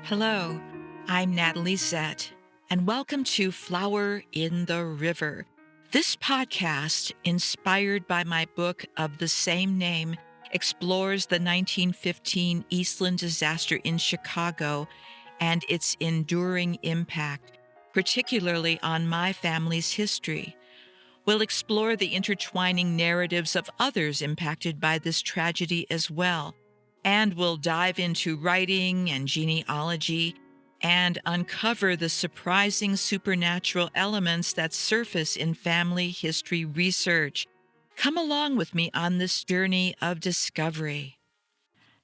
Hello, I'm Natalie Zett, and welcome to Flower in the River. This podcast, inspired by my book of the same name, explores the 1915 Eastland disaster in Chicago and its enduring impact, particularly on my family's history. We'll explore the intertwining narratives of others impacted by this tragedy as well. And we'll dive into writing and genealogy and uncover the surprising supernatural elements that surface in family history research. Come along with me on this journey of discovery.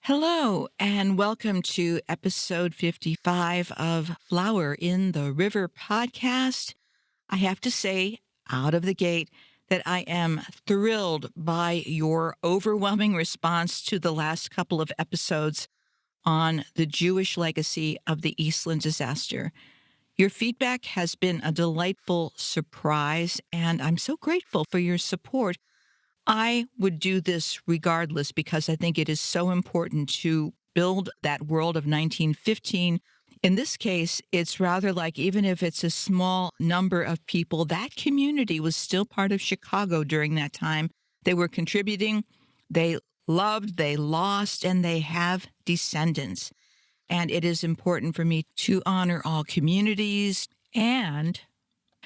Hello, and welcome to episode 55 of Flower in the River podcast. I have to say, out of the gate, that I am thrilled by your overwhelming response to the last couple of episodes on the Jewish legacy of the Eastland disaster. Your feedback has been a delightful surprise, and I'm so grateful for your support. I would do this regardless because I think it is so important to build that world of 1915. In this case, it's rather like even if it's a small number of people, that community was still part of Chicago during that time. They were contributing, they loved, they lost, and they have descendants. And it is important for me to honor all communities. And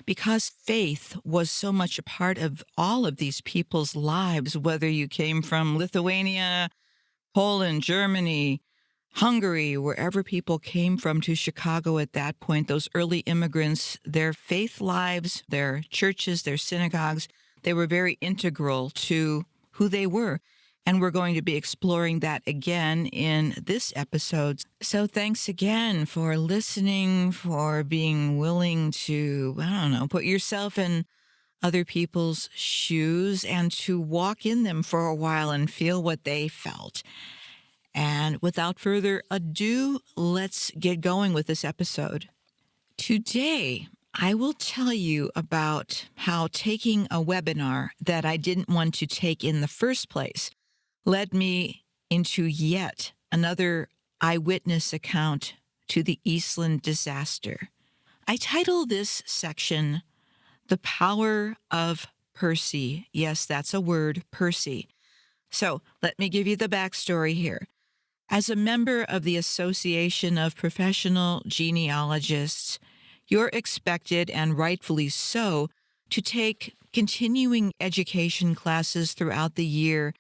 because faith was so much a part of all of these people's lives, whether you came from Lithuania, Poland, Germany, Hungary, wherever people came from to Chicago at that point, those early immigrants, their faith lives, their churches, their synagogues, they were very integral to who they were. And we're going to be exploring that again in this episode. So thanks again for listening, for being willing to, put yourself in other people's shoes and to walk in them for a while and feel what they felt. And without further ado, let's get going with this episode. Today, I will tell you about how taking a webinar that I didn't want to take in the first place led me into yet another eyewitness account to the Eastland disaster. I title this section, The Power of PERSI. Yes, that's a word, PERSI. So let me give you the backstory here. As a member of the Association of Professional Genealogists, you're expected, and rightfully so, to take continuing education classes throughout the year.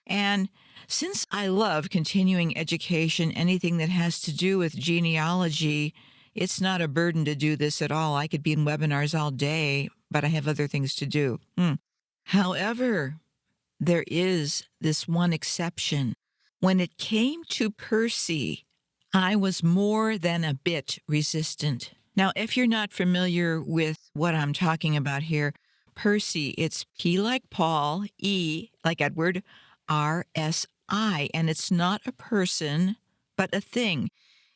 And since I love continuing education, anything that has to do with genealogy, it's not a burden to do this at all. I could be in webinars all day, but I have other things to do. However, there is this one exception. When it came to PERSI, I was more than a bit resistant. Now, if you're not familiar with what I'm talking about here, PERSI, it's P like Paul, E like Edward, R-S-I, and it's not a person, but a thing.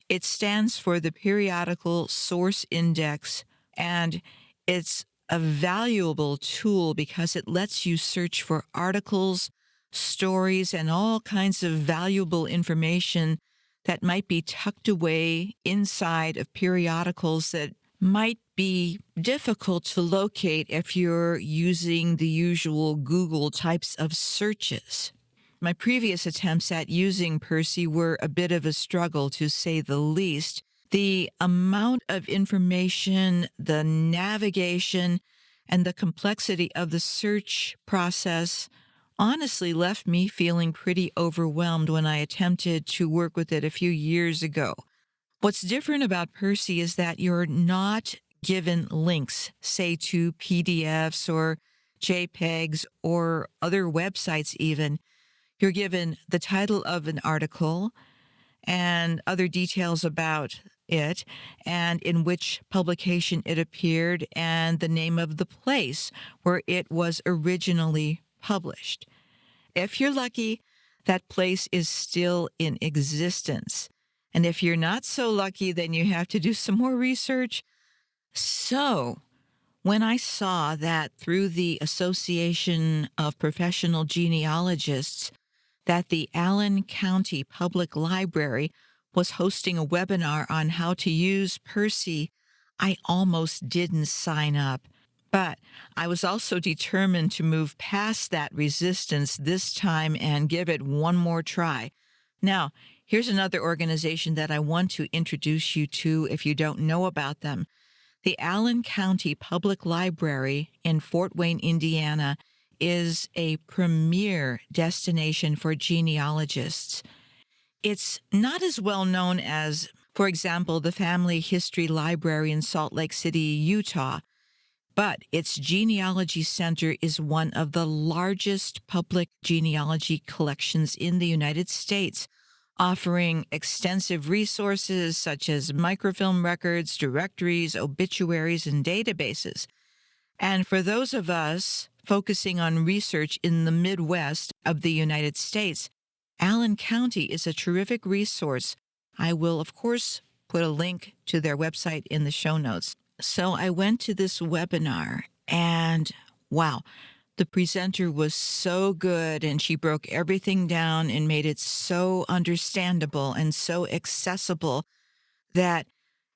It stands for the Periodical Source Index, and it's a valuable tool because it lets you search for articles, stories, and all kinds of valuable information that might be tucked away inside of periodicals that might be difficult to locate if you're using the usual Google types of searches. My previous attempts at using PERSI were a bit of a struggle, to say the least. The amount of information, the navigation, and the complexity of the search process honestly left me feeling pretty overwhelmed when I attempted to work with it a few years ago. What's different about PERSI is that you're not given links, say to PDFs or JPEGs or other websites even. You're given the title of an article and other details about it, and in which publication it appeared, and the name of the place where it was originally published. If you're lucky, that place is still in existence. And if you're not so lucky, then you have to do some more research. So, when I saw that through the Association of Professional Genealogists, that the Allen County Public Library was hosting a webinar on how to use PERSI, I almost didn't sign up. But I was also determined to move past that resistance this time and give it one more try. Now, here's another organization that I want to introduce you to if you don't know about them. The Allen County Public Library in Fort Wayne, Indiana, is a premier destination for genealogists. It's not as well known as, for example, the Family History Library in Salt Lake City, Utah, but its genealogy center is one of the largest public genealogy collections in the United States, offering extensive resources such as microfilm records, directories, obituaries, and databases. And for those of us focusing on research in the Midwest of the United States, Allen County is a terrific resource. I will, of course, put a link to their website in the show notes. So I went to this webinar and wow, the presenter was so good and she broke everything down and made it so understandable and so accessible that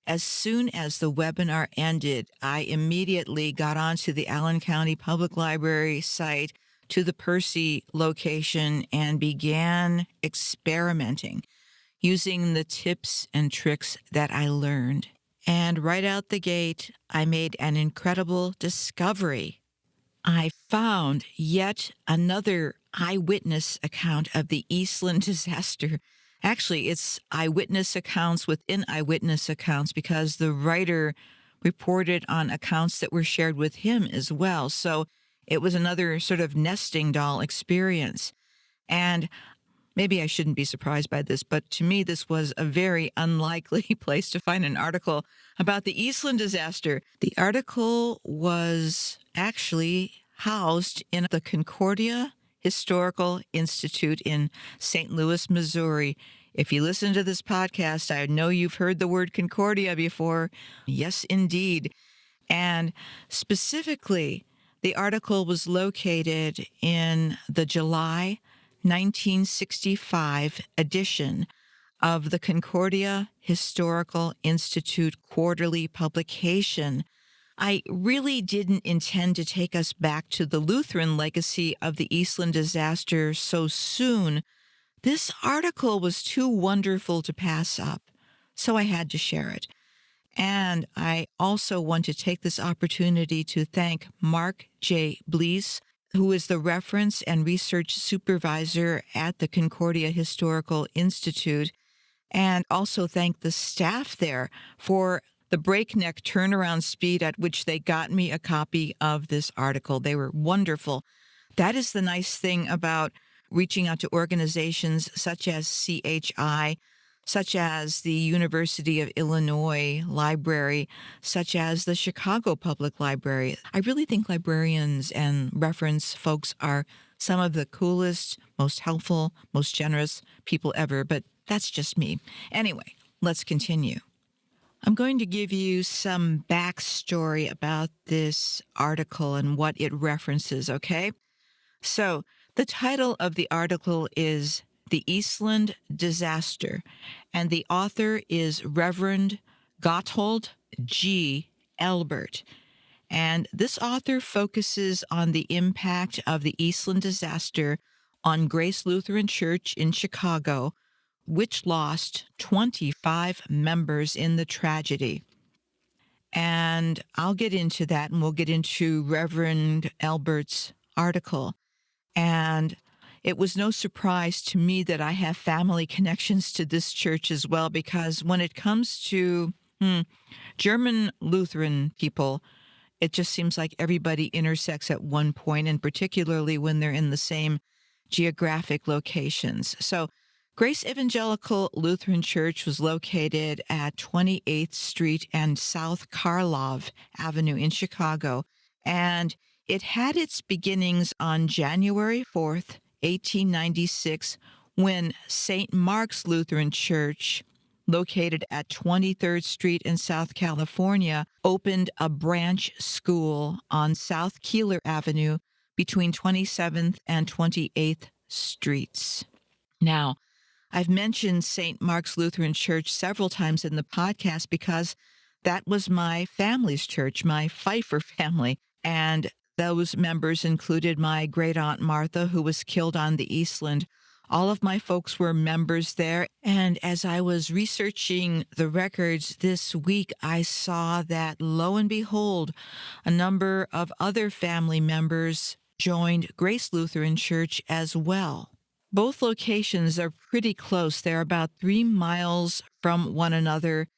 as soon as the webinar ended, I immediately got onto the Allen County Public Library site to the PERSI location and began experimenting using the tips and tricks that I learned. And right out the gate, I made an incredible discovery. I found yet another eyewitness account of the Eastland disaster. Actually, it's eyewitness accounts within eyewitness accounts because the writer reported on accounts that were shared with him as well. So it was another sort of nesting doll experience. And maybe I shouldn't be surprised by this, but to me, this was a very unlikely place to find an article about the Eastland disaster. The article was actually housed in the Concordia Historical Institute in St. Louis, Missouri. If you listen to this podcast, I know you've heard the word Concordia before. Yes, indeed. And specifically, the article was located in the July 1965 edition of the Concordia Historical Institute quarterly publication. I really didn't intend to take us back to the Lutheran legacy of the Eastland disaster so soon. This article was too wonderful to pass up, so I had to share it. And I also want to take this opportunity to thank Mark J. Blees, who is the reference and research supervisor at the Concordia Historical Institute, and also thank the staff there for the breakneck turnaround speed at which they got me a copy of this article. They were wonderful. That is the nice thing about reaching out to organizations such as CHI, such as the University of Illinois Library, such as the Chicago Public Library. I really think librarians and reference folks are some of the coolest, most helpful, most generous people ever, but that's just me. Anyway, let's continue. I'm going to give you some backstory about this article and what it references, okay? So, the title of the article is The Eastland Disaster, and the author is Reverend Gotthold G. Elbert. And this author focuses on the impact of the Eastland disaster on Grace Lutheran Church in Chicago, which lost 25 members in the tragedy. And I'll get into that, and we'll get into Reverend Elbert's article. And it was no surprise to me that I have family connections to this church as well, because when it comes to German Lutheran people, it just seems like everybody intersects at one point, and particularly when they're in the same geographic locations. So Grace Evangelical Lutheran Church was located at 28th Street and South Karlov Avenue in Chicago, and it had its beginnings on January 4th, 1896, when St. Mark's Lutheran Church, located at 23rd Street in South California, opened a branch school on South Keeler Avenue between 27th and 28th Streets. Now, I've mentioned St. Mark's Lutheran Church several times in the podcast because that was my family's church, my Pfeiffer family. And those members included my great aunt Martha, who was killed on the Eastland. All of my folks were members there. And as I was researching the records this week, I saw that, lo and behold, a number of other family members joined Grace Lutheran Church as well. Both locations are pretty close. They're about 3 miles from one another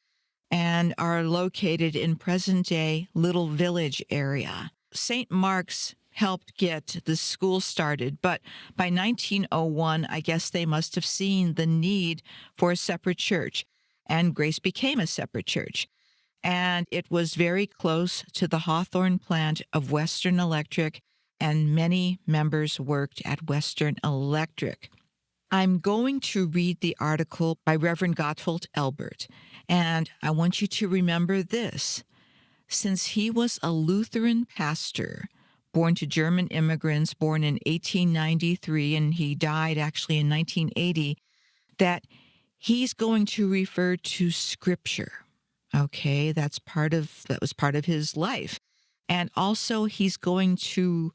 and are located in present-day Little Village area. St. Mark's helped get the school started, but by 1901, I guess they must have seen the need for a separate church, and Grace became a separate church. And it was very close to the Hawthorne plant of Western Electric, and many members worked at Western Electric. I'm going to read the article by Reverend Gotthold Elbert, and I want you to remember this. Since he was a Lutheran pastor, born to German immigrants, born in 1893, and he died actually in 1980, that he's going to refer to Scripture. Okay, that was part of his life. And also he's going to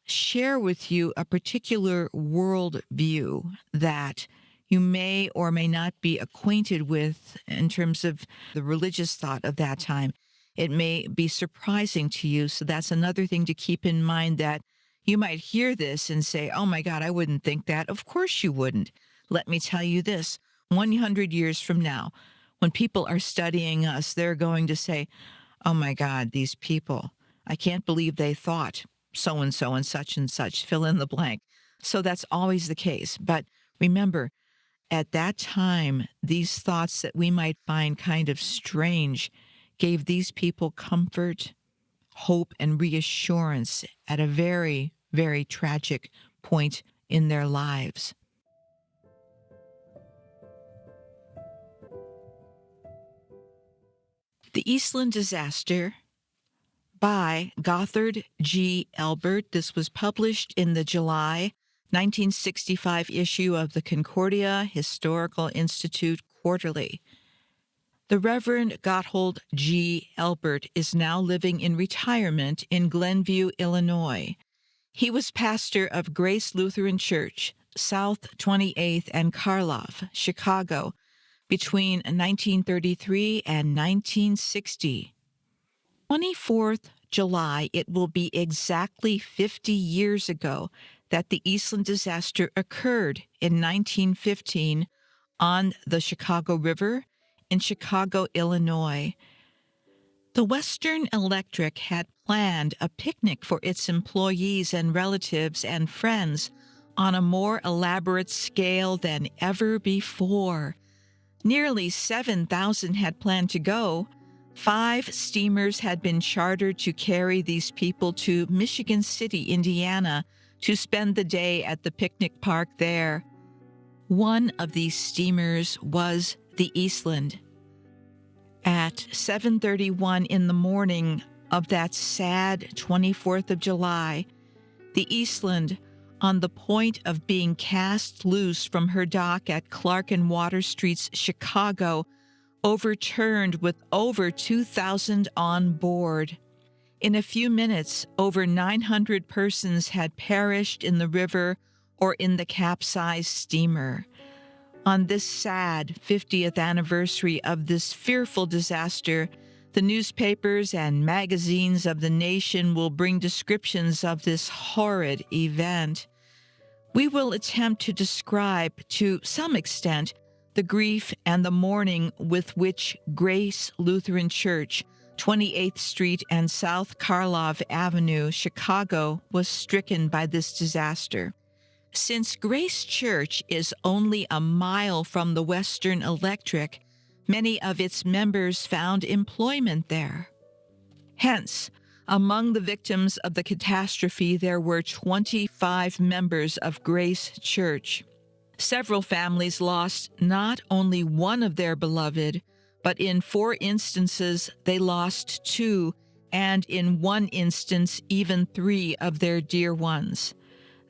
share with you a particular worldview that you may or may not be acquainted with in terms of the religious thought of that time. It may be surprising to you, so that's another thing to keep in mind, that you might hear this and say, oh my God, I wouldn't think that. Of course you wouldn't. Let me tell you this, 100 years from now, when people are studying us, they're going to say, oh my God, these people, I can't believe they thought so-and-so and such, fill in the blank. So that's always the case. But remember, at that time, these thoughts that we might find kind of strange gave these people comfort, hope, and reassurance at a very, very tragic point in their lives. The Eastland Disaster by Gotthold G. Elbert. This was published in the July 1965 issue of the Concordia Historical Institute Quarterly. The Reverend Gotthold G. Elbert is now living in retirement in Glenview, Illinois. He was pastor of Grace Lutheran Church, South 28th and Karloff, Chicago, between 1933 and 1960. 24th July, it will be exactly 50 years ago that the Eastland Disaster occurred in 1915 on the Chicago River in Chicago, Illinois. The Western Electric had planned a picnic for its employees and relatives and friends on a more elaborate scale than ever before. Nearly 7,000 had planned to go. 5 steamers had been chartered to carry these people to Michigan City, Indiana, to spend the day at the picnic park there. One of these steamers was the Eastland. At 7:31 in the morning of that sad 24th of July, the Eastland, on the point of being cast loose from her dock at Clark and Water Streets, Chicago, overturned with over 2,000 on board. In a few minutes, over 900 persons had perished in the river or in the capsized steamer. On this sad 50th anniversary of this fearful disaster, the newspapers and magazines of the nation will bring descriptions of this horrid event. We will attempt to describe, to some extent, the grief and the mourning with which Grace Lutheran Church, 28th Street and South Karloff Avenue, Chicago, was stricken by this disaster. Since Grace Church is only a mile from the Western Electric, many of its members found employment there. Hence, among the victims of the catastrophe, there were 25 members of Grace Church. Several families lost not only one of their beloved, but in 4 instances they lost 2, and in one instance even 3 of their dear ones.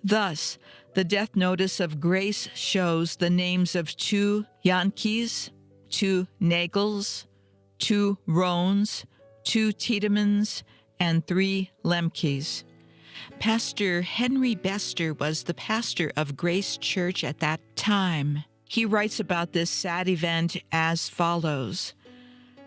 Thus, the death notice of Grace shows the names of 2 Yankees, 2 Nagels, 2 Roans, 2 Tiedemans, and 3 Lemkes. Pastor Henry Bester was the pastor of Grace Church at that time. He writes about this sad event as follows.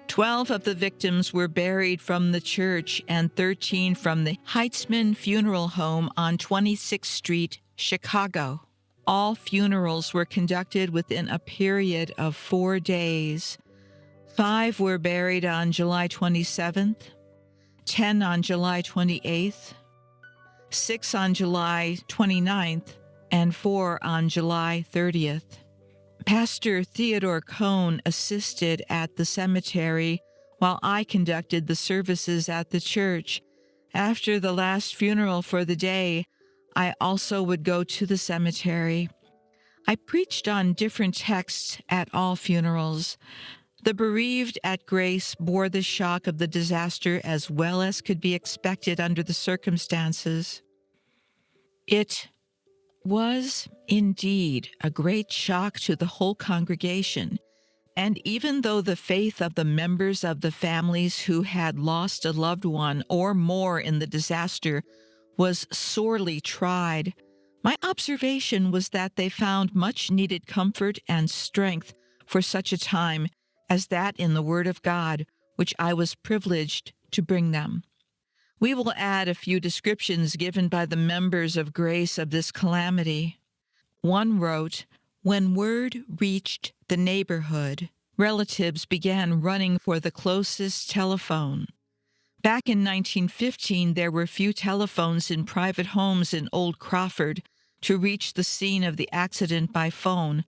12 of the victims were buried from the church and 13 from the Heitzman Funeral Home on 26th Street, Chicago. All funerals were conducted within a period of 4 days. 5 were buried on July 27th, 10 on July 28th, 6 on July 29th, and 4 on July 30th. Pastor Theodore Cohn assisted at the cemetery while I conducted the services at the church. After the last funeral for the day, I also would go to the cemetery. I preached on different texts at all funerals. The bereaved at Grace bore the shock of the disaster as well as could be expected under the circumstances. It was indeed a great shock to the whole congregation, and even though the faith of the members of the families who had lost a loved one or more in the disaster was sorely tried, my observation was that they found much needed comfort and strength for such a time as that in the Word of God, which I was privileged to bring them. We will add a few descriptions given by the members of Grace of this calamity. One wrote, "When word reached the neighborhood, relatives began running for the closest telephone. Back in 1915, there were few telephones in private homes in Old Crawford to reach the scene of the accident by phone.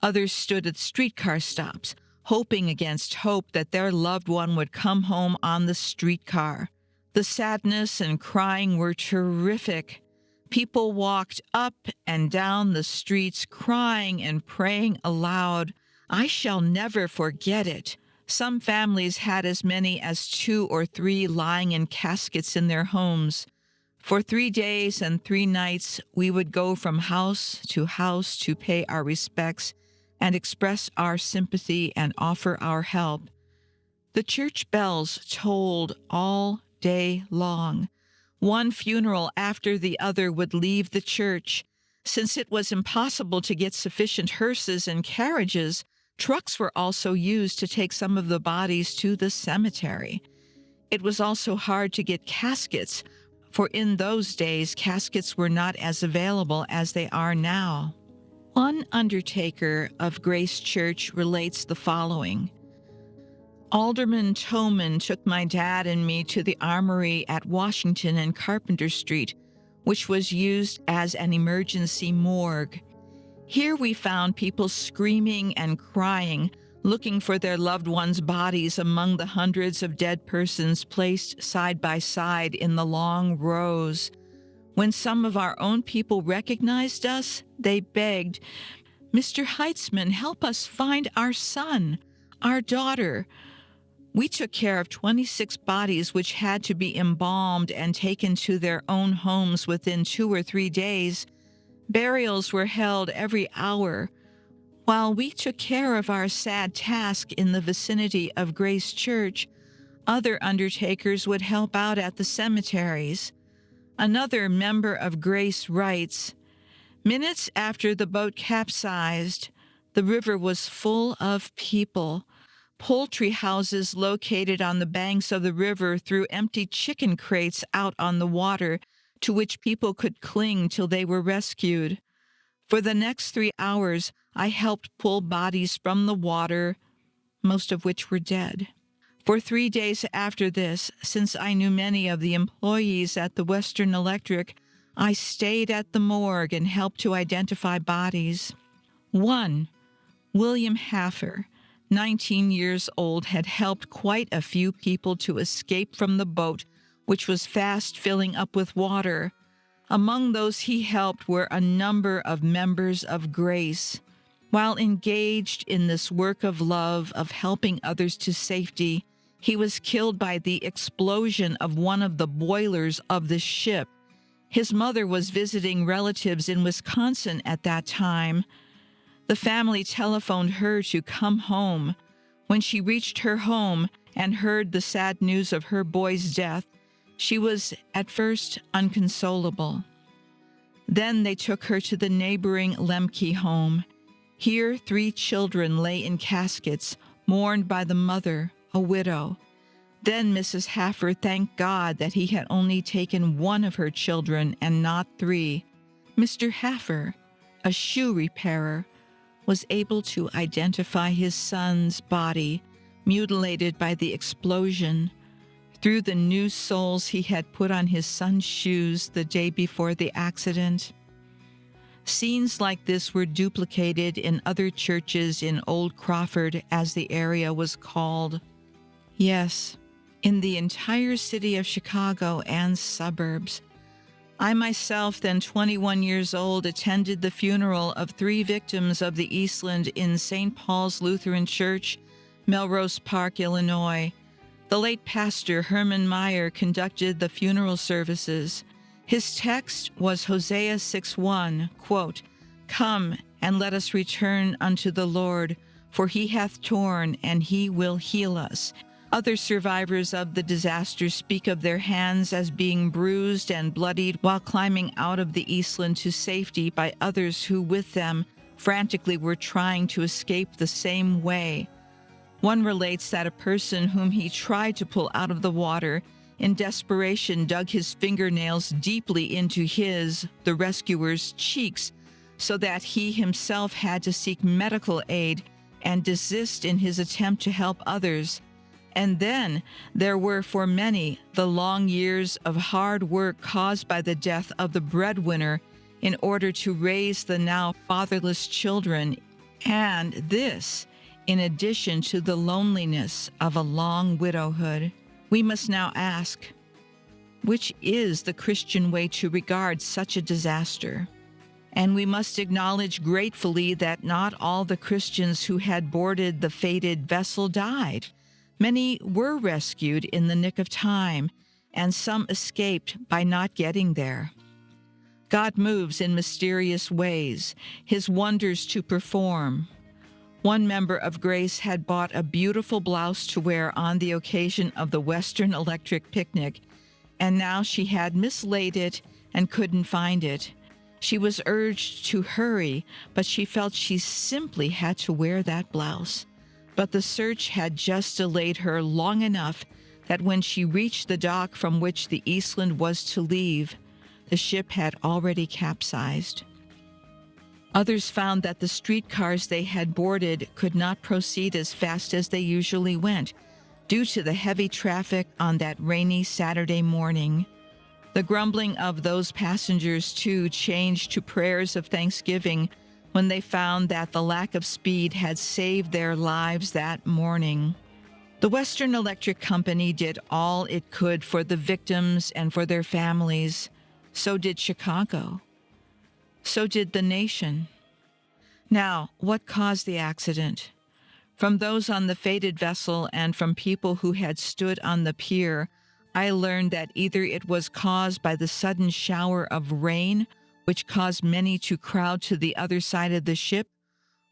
Others stood at streetcar stops, hoping against hope that their loved one would come home on the streetcar. The sadness and crying were terrific. People walked up and down the streets crying and praying aloud. I shall never forget it. Some families had as many as 2 or 3 lying in caskets in their homes. For 3 days and 3 nights, we would go from house to pay our respects and express our sympathy and offer our help. The church bells tolled all day long. One funeral after the other would leave the church. Since it was impossible to get sufficient hearses and carriages, trucks were also used to take some of the bodies to the cemetery. It was also hard to get caskets, for in those days caskets were not as available as they are now. One undertaker of Grace Church relates the following. Alderman Toman took my dad and me to the armory at Washington and Carpenter Street, which was used as an emergency morgue. Here we found people screaming and crying, looking for their loved ones' bodies among the hundreds of dead persons placed side by side in the long rows. When some of our own people recognized us, they begged, "Mr. Heitzman, help us find our son, our daughter." We took care of 26 bodies which had to be embalmed and taken to their own homes within 2 or 3 days. Burials were held every hour. While we took care of our sad task in the vicinity of Grace Church, other undertakers would help out at the cemeteries. Another member of Grace writes, "Minutes after the boat capsized, the river was full of people. Poultry houses located on the banks of the river threw empty chicken crates out on the water to which people could cling till they were rescued. For the next 3 hours, I helped pull bodies from the water, most of which were dead. For 3 days after this, since I knew many of the employees at the Western Electric, I stayed at the morgue and helped to identify bodies. One, William Haffer, 19 years old, had helped quite a few people to escape from the boat, which was fast filling up with water. Among those he helped were a number of members of Grace. While engaged in this work of love, of helping others to safety, he was killed by the explosion of one of the boilers of the ship. His mother was visiting relatives in Wisconsin at that time. The family telephoned her to come home. When she reached her home and heard the sad news of her boy's death, she was at first inconsolable. Then they took her to the neighboring Lemke home. Here 3 children lay in caskets, mourned by the mother, a widow. Then Mrs. Haffer thanked God that he had only taken 1 of her children and not 3. Mr. Haffer, a shoe repairer, was able to identify his son's body, mutilated by the explosion, through the new soles he had put on his son's shoes the day before the accident. Scenes like this were duplicated in other churches in Old Crawford, as the area was called. Yes, in the entire city of Chicago and suburbs. I myself, then 21 years old, attended the funeral of 3 victims of the Eastland in St. Paul's Lutheran Church, Melrose Park, Illinois. The late pastor Herman Meyer conducted the funeral services. His text was Hosea 6:1, quote, "Come and let us return unto the Lord, for he hath torn and he will heal us." Other survivors of the disaster speak of their hands as being bruised and bloodied while climbing out of the Eastland to safety by others who with them frantically were trying to escape the same way. One relates that a person whom he tried to pull out of the water in desperation dug his fingernails deeply into the rescuer's cheeks, so that he himself had to seek medical aid and desist in his attempt to help others. And then there were for many the long years of hard work caused by the death of the breadwinner in order to raise the now fatherless children, and this in addition to the loneliness of a long widowhood. We must now ask, which is the Christian way to regard such a disaster? And we must acknowledge gratefully that not all the Christians who had boarded the fated vessel died. Many were rescued in the nick of time, and some escaped by not getting there. God moves in mysterious ways, his wonders to perform. One member of Grace had bought a beautiful blouse to wear on the occasion of the Western Electric picnic, and now she had mislaid it and couldn't find it. She was urged to hurry, but she felt she simply had to wear that blouse. But the search had just delayed her long enough that when she reached the dock from which the Eastland was to leave, the ship had already capsized. Others found that the streetcars they had boarded could not proceed as fast as they usually went, due to the heavy traffic on that rainy Saturday morning. The grumbling of those passengers, too, changed to prayers of thanksgiving when they found that the lack of speed had saved their lives that morning. The Western Electric Company did all it could for the victims and for their families. So did Chicago. So did the nation. Now, what caused the accident? From those on the fated vessel and from people who had stood on the pier, I learned that either it was caused by the sudden shower of rain, which caused many to crowd to the other side of the ship,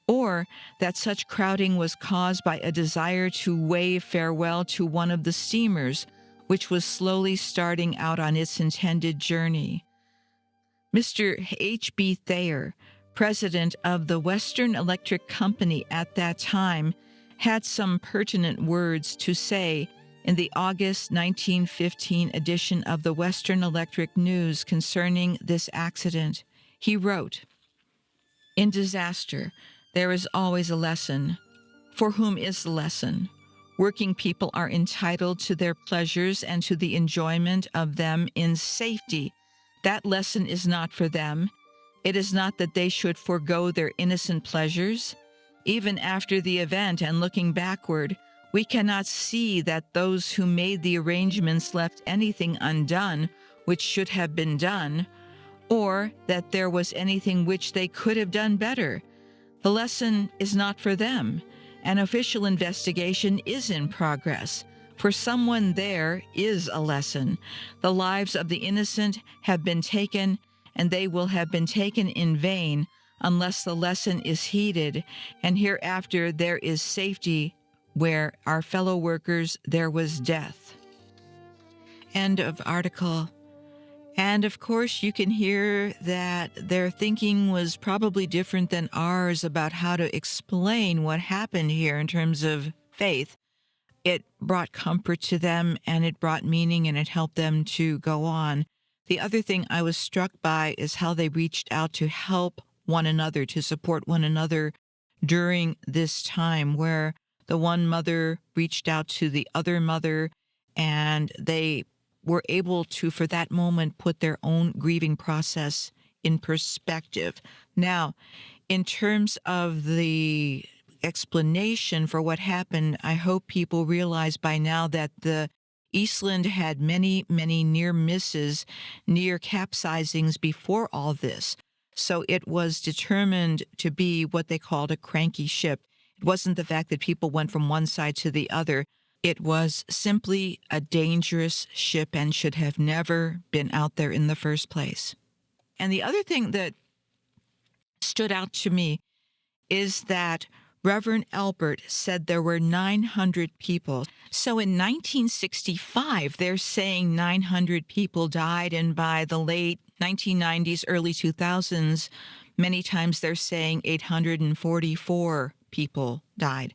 or that such crowding was caused by a desire to wave farewell to one of the steamers, which was slowly starting out on its intended journey. Mr. H.B. Thayer, president of the Western Electric Company at that time, had some pertinent words to say in the August 1915 edition of the Western Electric News concerning this accident. He wrote, "In disaster, there is always a lesson. For whom is the lesson? Working people are entitled to their pleasures and to the enjoyment of them in safety. That lesson is not for them. It is not that they should forego their innocent pleasures. Even after the event and looking backward, we cannot see that those who made the arrangements left anything undone which should have been done, or that there was anything which they could have done better. The lesson is not for them. An official investigation is in progress, For someone, there is a lesson. The lives of the innocent have been taken, and they will have been taken in vain unless the lesson is heeded, and hereafter there is safety where our fellow workers there was death. End of article. And of course, you can hear that their thinking was probably different than ours about how to explain what happened here in terms of faith. It brought comfort to them, and it brought meaning, and it helped them to go on. The other thing I was struck by is how they reached out to help one another, to support one another during this time, where the one mother reached out to the other mother, and they were able to, for that moment, put their own grieving process in perspective. Now, in terms of the explanation for what happened, I hope people realize by now that the Eastland had many, many near misses, near capsizings before all this. So it was determined to be what they called a cranky ship. It wasn't the fact that people went from one side to the other. It was simply a dangerous ship and should have never been out there in the first place. And the other thing that stood out to me is that Reverend Elbert said there were 900 people. So in 1965, they're saying 900 people died, and by the late 1990s, early 2000s, many times they're saying 844 people died.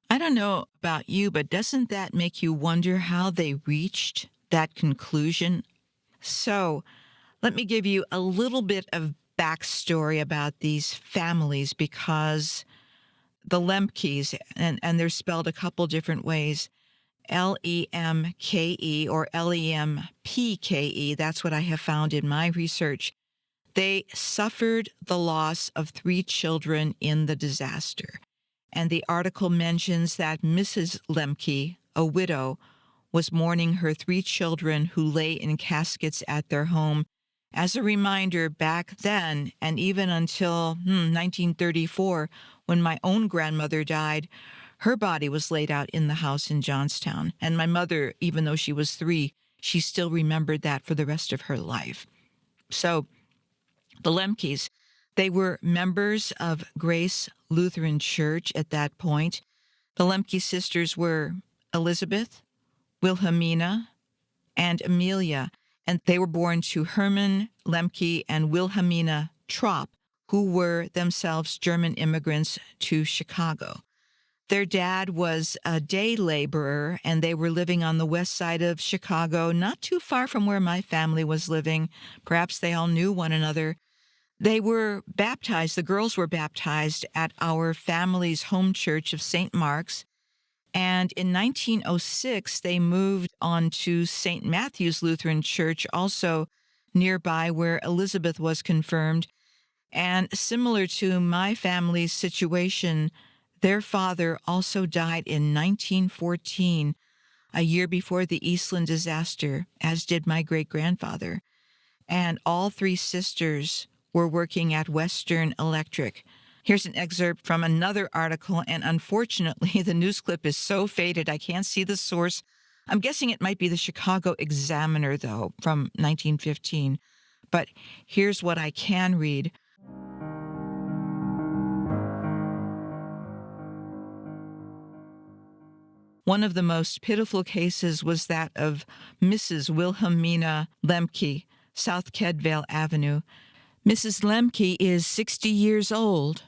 I don't know about you, but doesn't that make you wonder how they reached that conclusion? So let me give you a little bit of backstory about these families, because the Lemkes, and they're spelled a couple different ways, Lemke or Lempke, that's what I have found in my research. They suffered the loss of 3 children in the disaster. And the article mentions that Mrs. Lemke, a widow, was mourning her 3 children who lay in caskets at their home. As a reminder, back then, and even until 1934, when my own grandmother died, her body was laid out in the house in Johnstown. And my mother, even though she was 3, she still remembered that for the rest of her life. So the Lemkes, they were members of Grace Lutheran Church at that point. The Lemke sisters were Elizabeth, Wilhelmina, and Amelia, and they were born to Hermann Lemke and Wilhelmina Tropp, who were themselves German immigrants to Chicago. Their dad was a day laborer, and they were living on the west side of Chicago, not too far from where my family was living. Perhaps they all knew one another. They were baptized, the girls were baptized at our family's home church of St. Mark's. And in 1906, they moved on to St. Matthew's Lutheran Church, also nearby where Elizabeth was confirmed. And similar to my family's situation, their father also died in 1914, a year before the Eastland Disaster, as did my great-grandfather. And all 3 sisters were working at Western Electric. Here's an excerpt from another article, and unfortunately, the news clip is so faded I can't see the source. I'm guessing it might be the Chicago Examiner, though, from 1915. But here's what I can read. One of the most pitiful cases was that of Mrs. Wilhelmina Lemke, South Kedvale Avenue. Mrs. Lemke is 60 years old,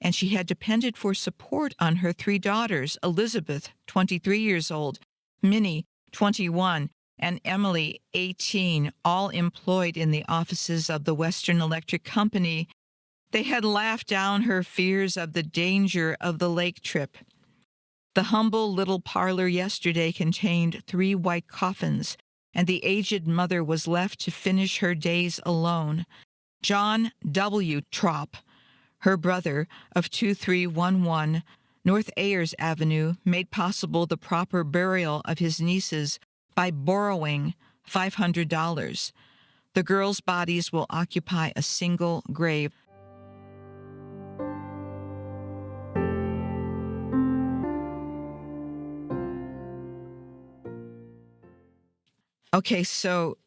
and she had depended for support on her 3 daughters, Elizabeth, 23 years old, Minnie, 21, and Emily, 18, all employed in the offices of the Western Electric Company. They had laughed down her fears of the danger of the lake trip. The humble little parlor yesterday contained 3 white coffins, and the aged mother was left to finish her days alone. John W. Tropp, her brother, of 2311 North Ayers Avenue, made possible the proper burial of his nieces by borrowing $500. The girls' bodies will occupy a single grave. Okay, so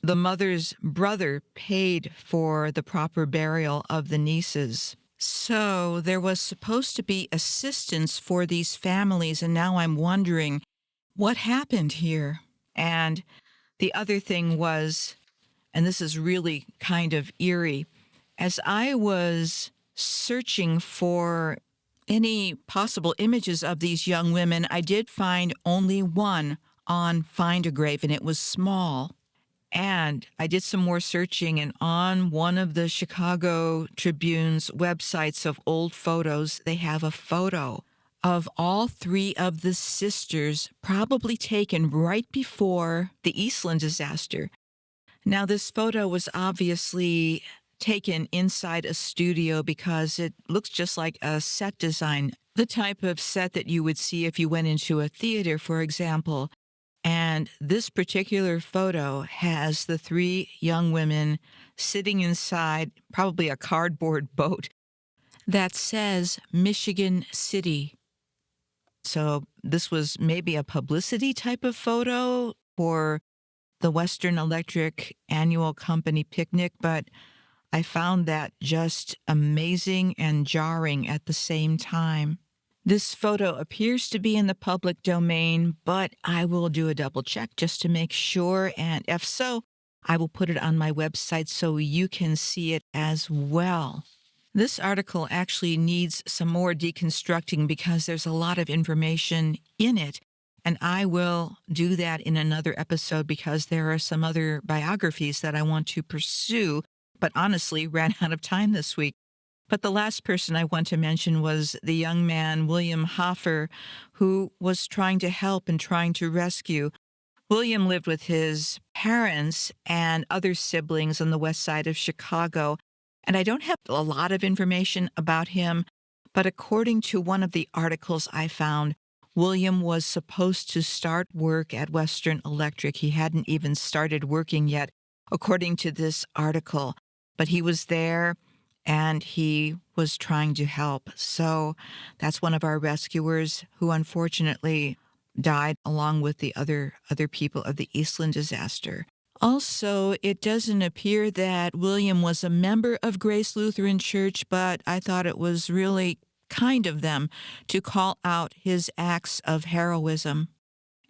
the mother's brother paid for the proper burial of the nieces. So there was supposed to be assistance for these families, and now I'm wondering what happened here. And the other thing was, and this is really kind of eerie, as I was searching for any possible images of these young women, I did find only one on Find a Grave, and it was small. And I did some more searching, and on one of the Chicago Tribune's websites of old photos, they have a photo of all three of the sisters, probably taken right before the Eastland disaster. Now, this photo was obviously taken inside a studio because it looks just like a set design, the type of set that you would see if you went into a theater, for example. And this particular photo has the three young women sitting inside probably a cardboard boat that says Michigan City. So this was maybe a publicity type of photo for the Western Electric Annual Company picnic, but I found that just amazing and jarring at the same time. This photo appears to be in the public domain, but I will do a double check just to make sure, and if so, I will put it on my website so you can see it as well. This article actually needs some more deconstructing because there's a lot of information in it, and I will do that in another episode because there are some other biographies that I want to pursue, but honestly ran out of time this week. But the last person I want to mention was the young man, William Hoffer, who was trying to help and trying to rescue. William lived with his parents and other siblings on the west side of Chicago, and I don't have a lot of information about him, but according to one of the articles I found, William was supposed to start work at Western Electric. He hadn't even started working yet, according to this article, but he was there and he was trying to help. So that's one of our rescuers who unfortunately died along with the other people of the Eastland disaster. Also, it doesn't appear that William was a member of Grace Lutheran Church, but I thought it was really kind of them to call out his acts of heroism.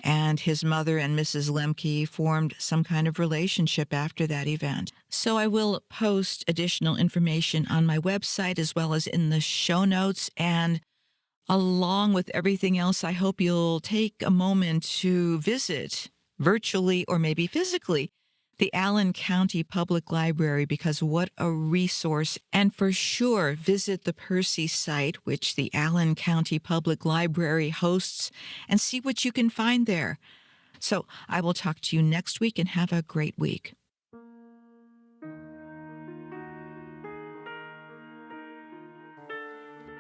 And his mother and Mrs. Lemke formed some kind of relationship after that event. So I will post additional information on my website as well as in the show notes. And along with everything else, I hope you'll take a moment to visit virtually or maybe physically the Allen County Public Library, because what a resource. And for sure, visit the PERSI site, which the Allen County Public Library hosts, and see what you can find there. So I will talk to you next week, and have a great week.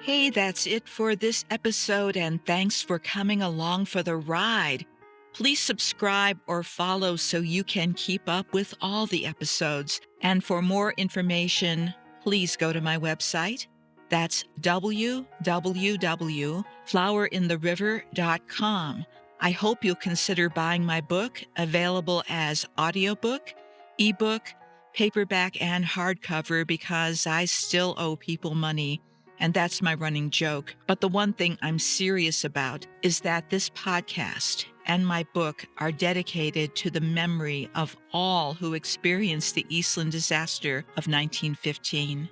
Hey, that's it for this episode, and thanks for coming along for the ride. Please subscribe or follow so you can keep up with all the episodes. And for more information, please go to my website. That's www.flowerintheriver.com. I hope you'll consider buying my book, available as audiobook, ebook, paperback, and hardcover, because I still owe people money. And that's my running joke. But the one thing I'm serious about is that this podcast and my book are dedicated to the memory of all who experienced the Eastland disaster of 1915.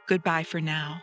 Goodbye for now.